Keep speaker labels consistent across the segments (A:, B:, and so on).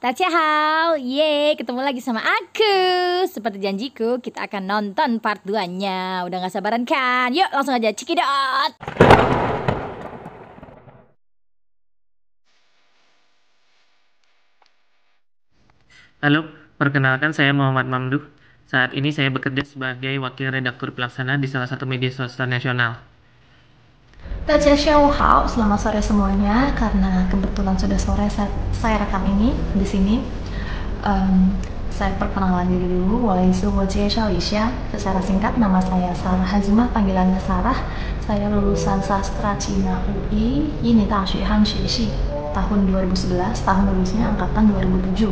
A: Hao, ye, ketemu lagi sama aku. Seperti janjiku, kita akan nonton part 2-nya. Udah gak sabaran kan? Yuk, langsung aja, cekidot!
B: Halo, perkenalkan saya Muhammad Mamduh. Saat ini saya bekerja sebagai wakil redaktur pelaksana di salah satu media swasta nasional.
C: Hao, selamat sore semuanya. Karena kebetulan sudah sore, saya rekam ini di sini. Saya perkenalan diri dulu. Secara singkat, nama saya Sarah Hazimah, panggilannya Sarah. Saya lulusan sastra Cina UI, ini tahun 2011, tahun lulusnya angkatan 2007.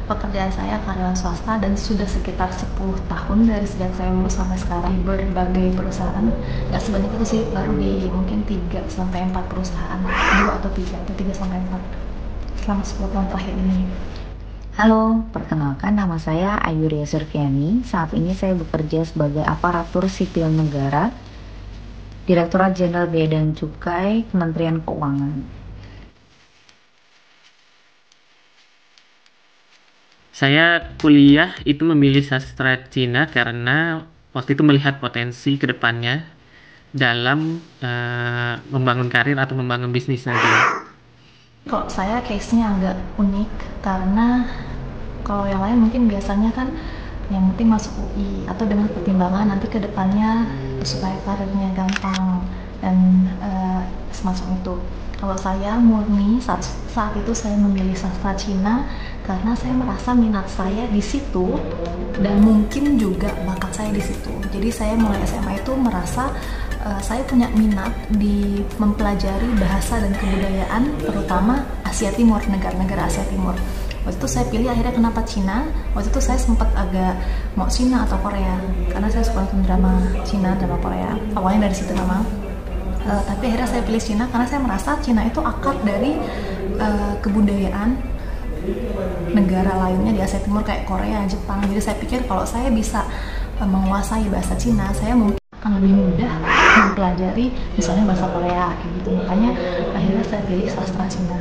C: Pekerjaan saya karyawan swasta dan sudah sekitar 10 tahun dari sejak saya lulus sampai sekarang di berbagai perusahaan. Gak sebanyak itu sih, baru di mungkin 3-4 perusahaan, 2 atau 3 sampai 4 selama 10 tahun terakhir ini.
D: Halo, perkenalkan nama saya Ayuria Surfiani. Saat ini saya bekerja sebagai aparatur sipil negara, Direktorat Jenderal Bea dan Cukai, Kementerian Keuangan.
B: Saya kuliah itu memilih sastra Cina karena waktu itu melihat potensi ke depannya dalam membangun karir atau membangun bisnis nanti.
C: Kalau saya case-nya agak unik karena kalau yang lain mungkin biasanya kan yang penting masuk UI atau dengan pertimbangan nanti ke depannya supaya karirnya gampang dan semacam itu. Kalau saya murni saat itu saya memilih sastra Cina karena saya merasa minat saya di situ dan mungkin juga bakat saya di situ. Jadi saya mulai SMA itu merasa saya punya minat di mempelajari bahasa dan kebudayaan terutama Asia Timur, negara-negara Asia Timur. Waktu itu saya pilih akhirnya kenapa Cina. Waktu itu saya sempat agak mau Cina atau Korea karena saya suka nonton drama Cina, drama Korea. Awalnya dari situ memang. Tapi akhirnya saya pilih Cina karena saya merasa Cina itu akar dari kebudayaan negara lainnya di Asia Timur kayak Korea, Jepang. Jadi saya pikir kalau saya bisa menguasai bahasa Cina, saya mungkin akan lebih mudah mempelajari misalnya bahasa Korea kayak gitu. Makanya akhirnya saya pilih sastra Cina.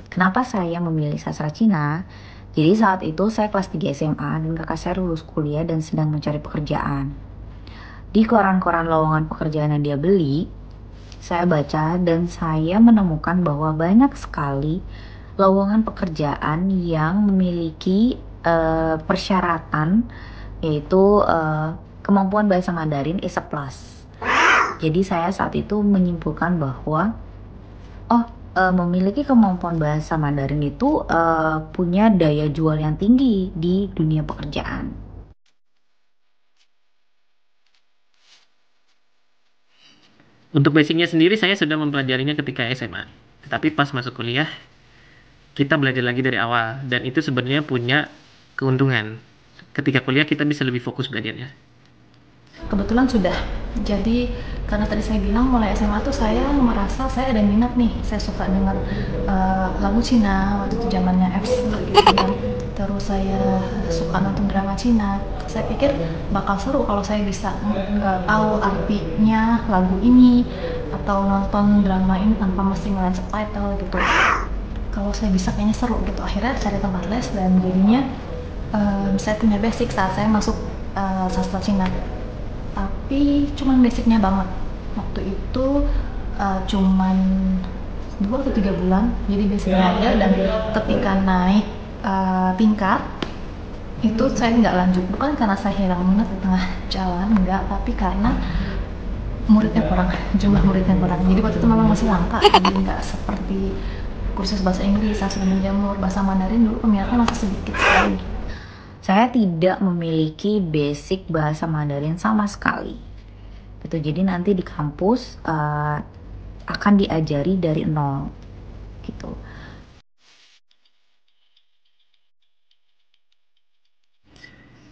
D: Kenapa saya memilih sastra Cina? Jadi saat itu saya kelas 3 SMA dan kakak saya lulus kuliah dan sedang mencari pekerjaan. Di koran-koran lowongan pekerjaan yang dia beli, saya baca dan saya menemukan bahwa banyak sekali lowongan pekerjaan yang memiliki persyaratan yaitu kemampuan bahasa Mandarin is a plus. Jadi saya saat itu menyimpulkan bahwa memiliki kemampuan bahasa Mandarin itu punya daya jual yang tinggi di dunia pekerjaan.
B: Untuk basicnya sendiri saya sudah mempelajarinya ketika SMA. Tetapi pas masuk kuliah, kita belajar lagi dari awal. Dan itu sebenarnya punya keuntungan. Ketika kuliah kita bisa lebih fokus belajarnya.
C: Kebetulan sudah. Jadi karena tadi saya bilang mulai SMA tuh saya merasa saya ada minat nih. Saya suka dengar lagu Cina waktu itu zamannya F gitu kan. Terus saya suka nonton drama Cina. Saya pikir bakal seru kalau saya bisa tahu artinya lagu ini atau nonton drama ini tanpa mesti ngeliat subtitle gitu. Kalau saya bisa kayaknya seru gitu. Akhirnya cari tempat les dan jadinya saya punya basic saat saya masuk sastra Cina. Tapi cuman basicnya banget. Waktu itu cuman 2 atau 3 bulan, jadi basicnya aja. Dan ketika naik tingkat itu saya nggak lanjut, bukan karena saya hilang minat di tengah jalan, enggak, tapi karena muridnya kurang, jumlah muridnya kurang. Jadi waktu itu memang masih langka, jadi nggak seperti kursus bahasa Inggris yang sudah menjamur. Bahasa Mandarin dulu peminatnya masih sedikit sekali.
D: Saya tidak memiliki basic bahasa Mandarin sama sekali. Gitu. Jadi nanti di kampus akan diajari dari nol. Gitu.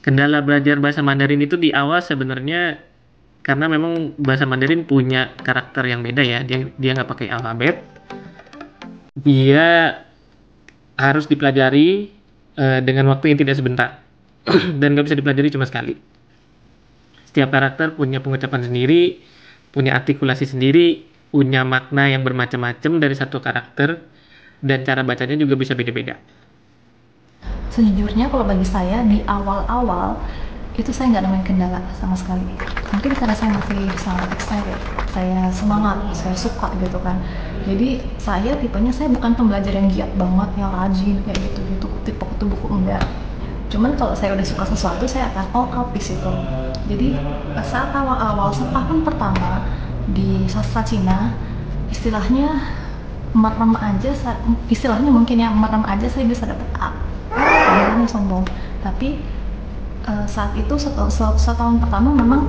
B: Kendala belajar bahasa Mandarin itu di awal sebenarnya karena memang bahasa Mandarin punya karakter yang beda ya. Dia nggak pakai alfabet. Dia harus dipelajari dengan waktu yang tidak sebentar dan nggak bisa dipelajari cuma sekali. Setiap karakter punya pengucapan sendiri, punya artikulasi sendiri, punya makna yang bermacam-macam dari satu karakter, dan cara bacanya juga bisa beda-beda.
C: Sejujurnya kalau bagi saya di awal-awal itu saya nggak nemuin kendala sama sekali. Mungkin karena saya masih sangat excited, saya semangat, saya suka gitu kan. Jadi saya tipenya, saya bukan pembelajar yang giat banget, yang rajin kayak gitu-gitu, kutip buku enggak. Cuman kalau saya udah suka sesuatu, saya akan all out di situ. Jadi saat awal-awal setahun pertama di sastra Cina, istilahnya merem aja, istilahnya mungkin ya merem aja saya bisa dapet A. Jangan sombong. Tapi saat itu setahun pertama memang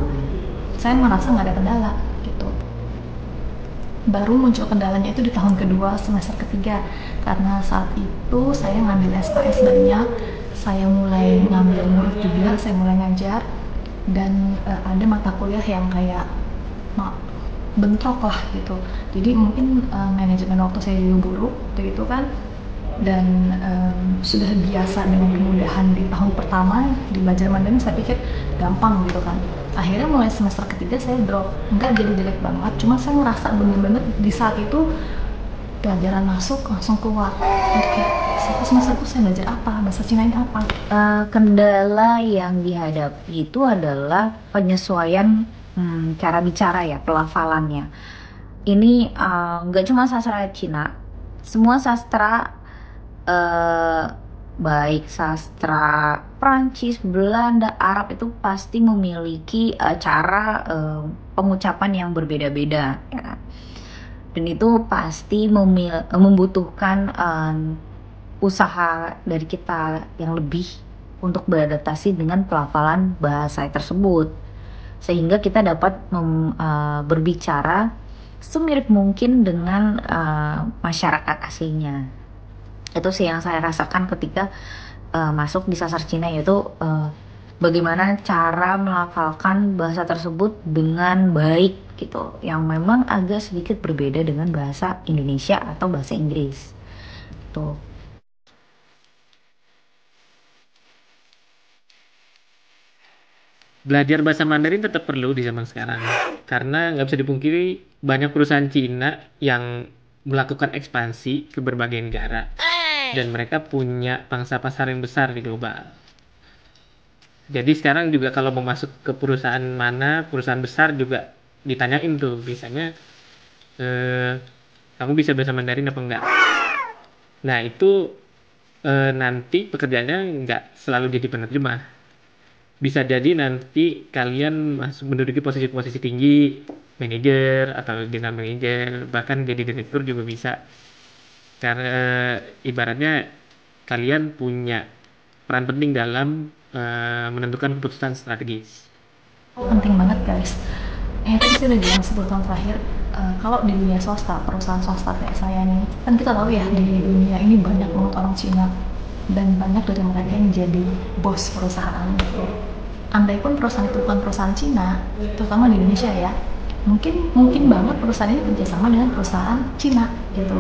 C: saya merasa nggak ada kendala gitu. Baru muncul kendalanya itu di tahun kedua semester ketiga, karena saat itu saya ngambil SKS banyak, saya mulai ngambil murid juga, saya mulai ngajar, dan ada mata kuliah yang kayak bentrok lah gitu. Jadi mungkin manajemen waktu saya juga buruk gitu kan, dan sudah biasa dengan kemudahan di tahun pertama di belajar Mandarin, saya pikir gampang gitu kan. Akhirnya mulai semester ketiga saya drop, enggak jadi jelek banget, cuma saya ngerasa bener-bener di saat itu pelajaran masuk langsung keluar. Oke, semester itu saya belajar apa, bahasa Cina ini apa.
D: Kendala yang dihadapi itu adalah penyesuaian cara bicara ya, pelafalannya. Ini nggak cuma sastra Cina, semua sastra baik sastra Prancis, Belanda, Arab itu pasti memiliki cara pengucapan yang berbeda-beda, ya kan? Dan itu pasti membutuhkan usaha dari kita yang lebih untuk beradaptasi dengan pelafalan bahasa tersebut, sehingga kita dapat berbicara semirip mungkin dengan masyarakat aslinya. Itu sih yang saya rasakan ketika masuk di sastra Cina, yaitu bagaimana cara melafalkan bahasa tersebut dengan baik gitu, yang memang agak sedikit berbeda dengan bahasa Indonesia atau bahasa Inggris tuh.
B: Belajar bahasa Mandarin tetap perlu di zaman sekarang, karena nggak bisa dipungkiri banyak perusahaan Cina yang melakukan ekspansi ke berbagai negara, dan mereka punya pangsa pasar yang besar di global. Jadi sekarang juga kalau mau masuk ke perusahaan mana, perusahaan besar juga ditanyain tuh biasanya, kamu bisa bahasa Mandarin apa enggak. Nah itu nanti pekerjaannya nggak selalu jadi penerjemah, bisa jadi nanti kalian masuk menduduki posisi-posisi tinggi, manajer atau general manager, bahkan jadi direktur juga bisa. Karena ibaratnya kalian punya peran penting dalam menentukan keputusan strategis.
C: Penting banget guys. Tadi saya udah bilang 10 tahun terakhir, kalau di dunia swasta, perusahaan swasta kayak saya nih, kan kita tahu ya di dunia ini banyak banget orang Cina, dan banyak dari mereka yang jadi bos perusahaan gitu. Andai pun perusahaan itu bukan perusahaan Cina, terutama di Indonesia ya, mungkin banget perusahaan ini kerjasama dengan perusahaan Cina gitu.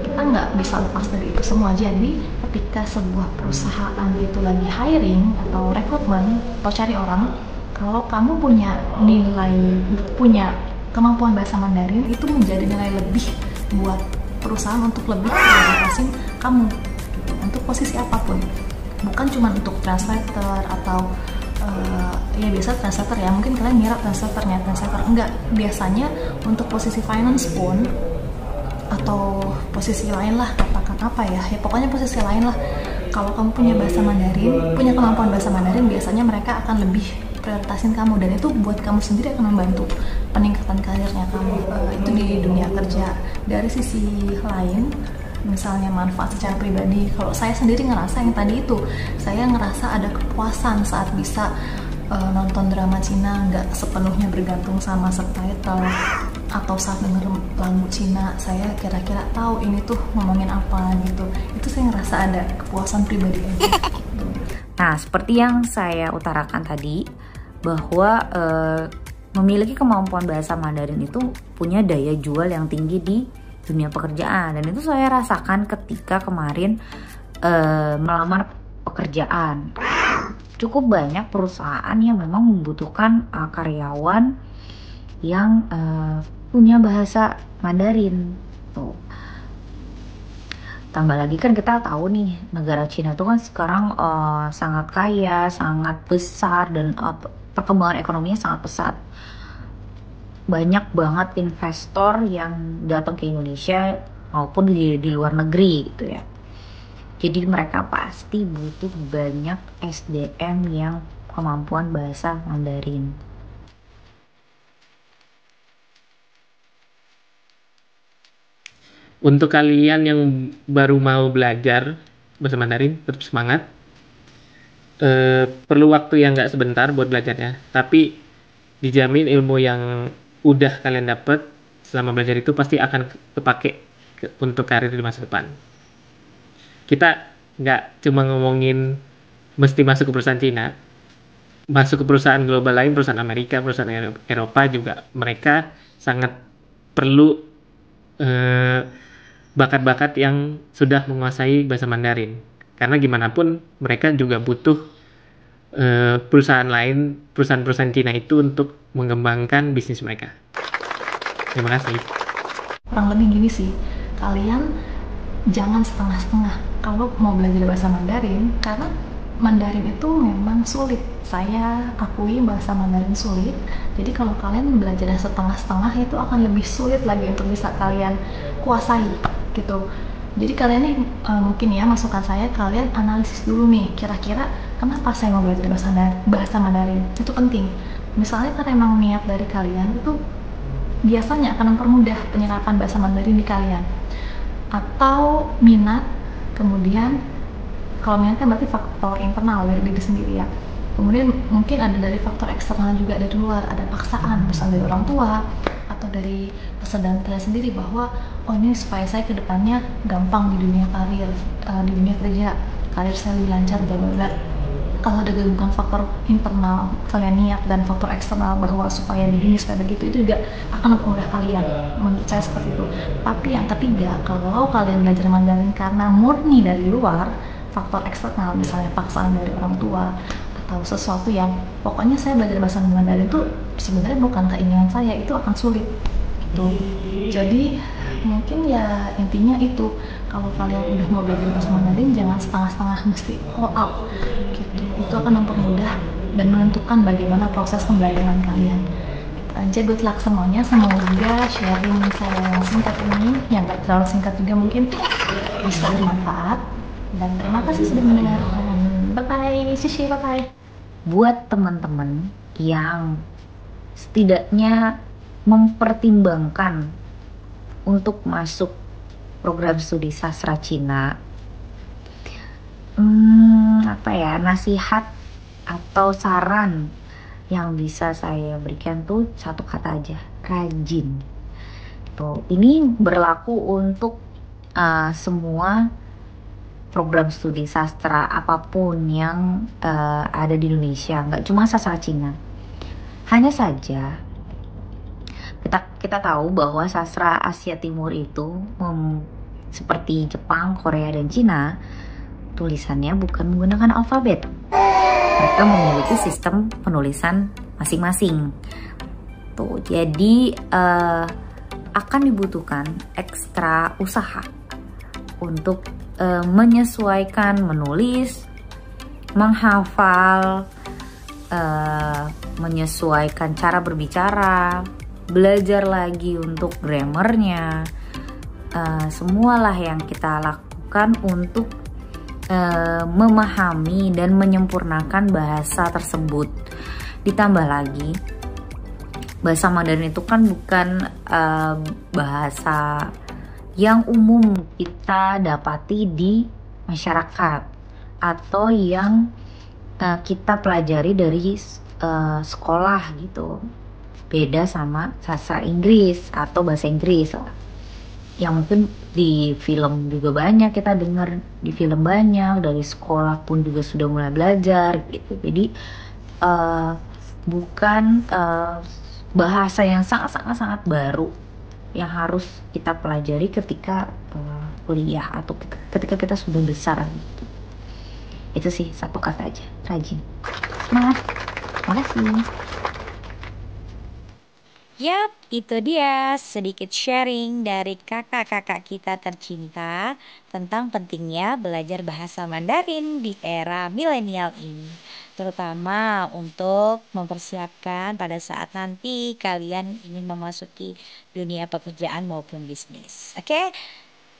C: Kita nggak bisa lepas dari itu semua. Jadi ketika sebuah perusahaan itu lagi hiring atau rekrutmen atau cari orang, kalau kamu punya kemampuan bahasa Mandarin, itu menjadi nilai lebih buat perusahaan untuk lebih prioritasin kamu gitu, untuk posisi apapun, bukan cuma untuk translator atau ya biasa translator ya, mungkin kalian ngira translator enggak, biasanya untuk posisi finance pun atau posisi lain lah, katakan apa ya pokoknya posisi lain lah, kalau kamu punya bahasa Mandarin, punya kemampuan bahasa Mandarin, biasanya mereka akan lebih prioritasin kamu, dan itu buat kamu sendiri akan membantu peningkatan karirnya kamu. Itu di dunia kerja. Dari sisi lain, misalnya manfaat secara pribadi, kalau saya sendiri ngerasa yang tadi itu, saya ngerasa ada kepuasan saat bisa nonton drama Cina, nggak sepenuhnya bergantung sama subtitle, atau saat denger lagu Cina saya kira-kira tahu ini tuh ngomongin apa gitu. Itu saya ngerasa ada kepuasan pribadi aja.
D: Nah, seperti yang saya utarakan tadi, bahwa memiliki kemampuan bahasa Mandarin itu punya daya jual yang tinggi di dunia pekerjaan, dan itu saya rasakan ketika kemarin melamar pekerjaan. Cukup banyak perusahaan yang memang membutuhkan karyawan yang punya bahasa Mandarin tuh. Tambah lagi kan kita tahu nih, negara Cina itu kan sekarang sangat kaya, sangat besar, dan perkembangan ekonominya sangat pesat. Banyak banget investor yang datang ke Indonesia maupun di luar negeri gitu ya. Jadi mereka pasti butuh banyak SDM yang kemampuan bahasa Mandarin.
B: Untuk kalian yang baru mau belajar bahasa Mandarin, tetap semangat. Perlu waktu yang nggak sebentar buat belajarnya, tapi dijamin ilmu yang udah kalian dapat selama belajar itu pasti akan kepake untuk karir di masa depan. Kita nggak cuma ngomongin mesti masuk ke perusahaan Cina, masuk ke perusahaan global lain, perusahaan Amerika, perusahaan Eropa juga mereka sangat perlu bakat-bakat yang sudah menguasai bahasa Mandarin, karena gimana pun mereka juga butuh perusahaan lain, perusahaan-perusahaan Cina itu untuk mengembangkan bisnis mereka. Terima kasih.
C: Kurang lebih gini sih, kalian jangan setengah-setengah kalau mau belajar bahasa Mandarin, karena Mandarin itu memang sulit. Saya akui bahasa Mandarin sulit. Jadi kalau kalian belajarnya setengah-setengah itu akan lebih sulit lagi untuk bisa kalian kuasai gitu. Jadi kalian nih mungkin ya, masukan saya, kalian analisis dulu nih, kira-kira kenapa saya mau belajar bahasa Mandarin. Itu penting. Misalnya karena emang niat dari kalian itu biasanya akan mempermudah penyerapan bahasa Mandarin di kalian. Atau minat, kemudian kalau minat kan berarti faktor internal dari diri sendiri ya. Kemudian mungkin ada dari faktor eksternal juga dari luar, ada paksaan misalnya dari orang tua atau dari kesadaran kalian sendiri bahwa oh ini supaya saya kedepannya gampang di dunia karir, di dunia kerja, karir saya lebih lancar, bla bla bla. Kalau ada gabungan faktor internal kalian niat dan faktor eksternal bahwa supaya begini supaya begitu, itu juga akan mempermudah kalian, menurut saya seperti itu. Tapi yang ketiga, kalau kalian belajar Mandarin karena murni dari luar, faktor eksternal misalnya paksaan dari orang tua atau sesuatu yang pokoknya saya belajar bahasa Mandarin itu sebenarnya bukan keinginan saya, itu akan sulit gitu. Jadi mungkin ya intinya itu, kalau kalian udah mau belajar bahasa Mandarin jangan setengah-setengah, mesti all out gitu. Itu akan mempermudah dan menentukan bagaimana proses pembelajaran kalian. Gitu aja, good luck semuanya. Semoga sharing saya yang singkat ini, yang gak terlalu singkat juga mungkin, bisa bermanfaat. Dan terima kasih sudah mendengarkan. Bye bye, Shishi, bye bye.
D: Buat teman-teman yang setidaknya mempertimbangkan untuk masuk program studi sastra Cina, nasihat atau saran yang bisa saya berikan tuh satu kata aja, rajin. Tuh, ini berlaku untuk semua program studi sastra apapun yang ada di Indonesia, nggak cuma sastra Cina. Hanya saja kita tahu bahwa sastra Asia Timur itu seperti Jepang, Korea, dan Cina, tulisannya bukan menggunakan alfabet. Mereka memiliki sistem penulisan masing-masing. Tuh, jadi akan dibutuhkan ekstra usaha untuk menyesuaikan menulis, menghafal, menyesuaikan cara berbicara, belajar lagi untuk grammarnya, semualah yang kita lakukan untuk memahami dan menyempurnakan bahasa tersebut. Ditambah lagi, bahasa Mandarin itu kan bukan bahasa yang umum kita dapati di masyarakat atau yang kita pelajari dari sekolah gitu. Beda sama sastra Inggris atau bahasa Inggris lah, yang mungkin di film juga banyak kita dengar, di film banyak, dari sekolah pun juga sudah mulai belajar gitu. Jadi bukan bahasa yang sangat baru yang harus kita pelajari ketika kuliah atau ketika kita sudah besar gitu. Itu sih satu kata aja, rajin. Semangat. Makasih.
A: Yap, itu dia sedikit sharing dari kakak-kakak kita tercinta tentang pentingnya belajar bahasa Mandarin di era milenial ini. Terutama untuk mempersiapkan pada saat nanti kalian ingin memasuki dunia pekerjaan maupun bisnis. Oke?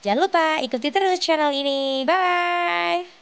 A: Jangan lupa ikuti terus channel ini. Bye!